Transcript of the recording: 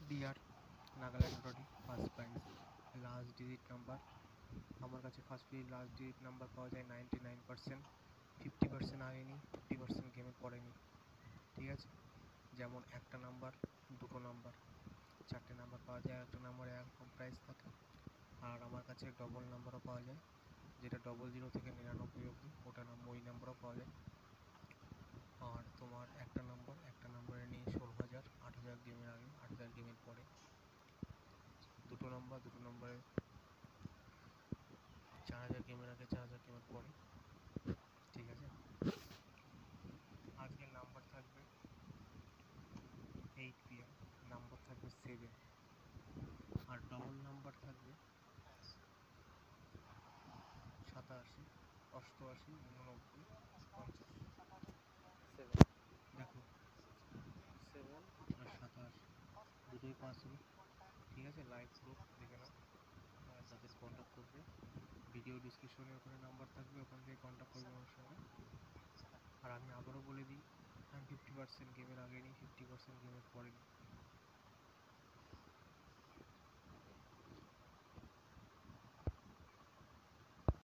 DR Nagaland lottery first prize last digit number. আমার কাছে first prize last digit number পাওয়া যায় 99%। 50% আগেনি, 50% গেমে পড়েনি। ঠিক আছে, যেমন একটা নাম্বার, দুটো নাম্বার, চারটে নাম্বার পাওয়া যায়। একটা নাম্বারে এরকম প্রাইস থাকে। আর আমার কাছে ডবল নাম্বারও পাওয়া যায়, যেটা 00 থেকে 99 অবধি, ওই নাম্বারও পাওয়া যায়। আর তোমার একটা নাম্বারে নিয়ে 16,000, 8,000 গেমের আগে, 8,000 গেমের পরে। দুটো নম্বরে 4,000 গেমের আগে, 4,000 গেমের পরে। ঠিক আছে, আজকের নাম্বার থাকবে 8 PM, নাম্বার থাকবে 7, আর ডবল নাম্বার থাকবে 87, 88, 89, 50। 7, দেখো 7 আর 87 দুটোই পাস হবে। ঠিক আছে, লাইভ প্রুফ দেখে নাও। তাদের কন্ট্যাক্ট করবে, ভিডিও ডিসক্রিপশনে ওখানে নাম্বার থাকবে, ওখান থেকে কন্ট্যাক্ট করবে আমার সঙ্গে। আর আমি আবারও বলে দিই, আমি 50% গেমের আগে নিই, 50% গেমের পরে নিই।